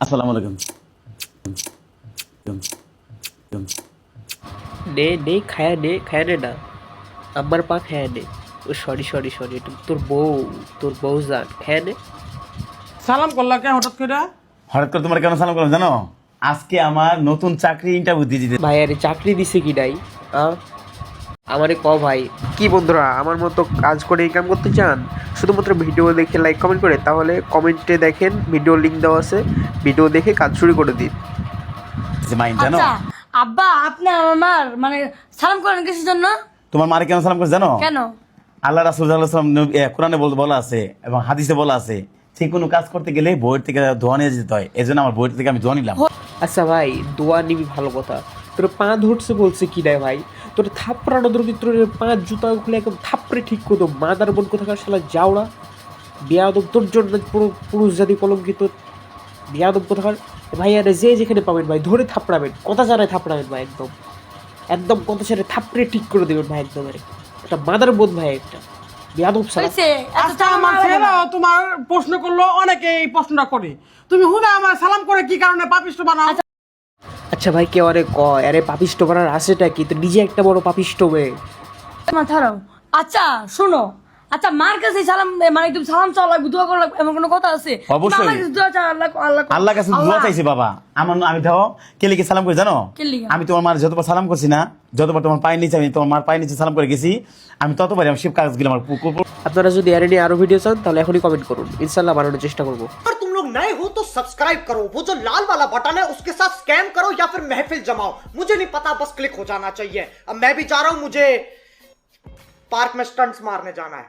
আসসালামু আলাইকুম। নে খায়া নে না আমার পা খায়া নে। ও সরি এটা তোর বউ জান খায়া নে। সালাম করলা কে হঠাৎ করে? হঠাৎ করে তোমার কেন সালাম করলাম জানো? আজকে আমার নতুন চাকরি ইন্টারভিউ দিয়ে দিতে। ভাই আরে চাকরি দিছে কি নাই? আমারে ক ভাই। কি বন্ধুরা আমার মতো কাজ করে ইনকাম করতে চান? শুধুমাত্র ভিডিও দেখে লাইক কমেন্ট করে, তাহলে কমেন্টে দেখেন ভিডিও লিংক দেওয়া আছে, ভিডিও দেখে কাজ শুরু করে দিন। মাইন জানো? আচ্ছা আব্বা, আপনি আমার মানে সালাম করেন কিসের জন্য? তোমার মারে কেন সালাম করে জানো? কেন? আল্লাহ রাসূল সাল্লাল্লাহু আলাইহি ওয়াসাল্লাম কোরআনে বলা আছে এবং হাদিসে বলা আছে যে কোনো কাজ করতে গেলে বইয়ের থেকে দোয়া নিয়ে যেতে হয়। এজন্য আমার বইয়ের থেকে আমি দোয়া নিলাম। আচ্ছা ভাই, দোয়া নিবি ভালো কথা, তোর পা ধরছে বলছে কি নাই ভাই? তোর থাপড়ানো ধরবি, তোর পা জুতা খুলে একদম থাপড়ে ঠিক করতো। মাদার বোন কোথাকার শালা যাওড়া বিয়াদব, তোর জন্য পুরো পুরুষ জাতি কলঙ্কিত বিয়াদব কোথাকার। ভাই আরে যে যেখানে পাবেন ভাই ধরে থাপড়াবেন, কথা ছাড়াই থাপড়াবেন ভাই, একদম একদম কথা ছাড়াই থাপড়ে ঠিক করে দেবেন ভাই, একদম একটা মাদার বোন ভাই, একটা বিয়াদব শালা। হইছে, এত আজকে সালাম আমার মারা লাগে না। ছেলেও তোমার প্রশ্ন করলো, অনেকে এই প্রশ্নটা করে। তুমি হুদা আমার সালাম করে কি কারণে পাপিষ্ট বানাও? আচ্ছা ভাই কেউ আরে কয় আরে পাপিষ্ট বানার আছেটা কি? তো নিজে একটা বড় পাপিষ্ট হয়ে। মাথারও আচ্ছা শোনো, আচ্ছা মার কাছে সালাম মানে তুমি সালাম চাওয়া লাগবে, দোয়া করা লাগবে, এমন কোনো কথা আছে? অবশ্যই। আমার কাছে দোয়া চাওয়া আল্লাহ আল্লাহ কাছে দোয়া চাইছি বাবা। আমি দেখো কে লিখে সালাম করে জানো? কে লিখে? আমি তোমার মার যতবার সালাম করছি না, যতবার তোমার পায়ের নিচে আমি তোমার মার পায়ের নিচে সালাম করে গেছি, আমি ততবারই আমার শিব কাগজগুলো আমার আপনারা যদি এর নিয়ে আরো ভিডিও চান তাহলে এখনই কমেন্ট করুন, ইনশাআল্লাহ বানানোর চেষ্টা করবো। अगर तुम लोग नए हो तो सब्सक्राइब करो, वो जो लाल वाला बटन है उसके साथ स्कैम करो या फिर महफिल जमाओ, मुझे नहीं पता, बस क्लिक हो जाना चाहिए। अब मैं भी जा रहा हूं, मुझे पार्क में स्टंट्स मारने जाना है।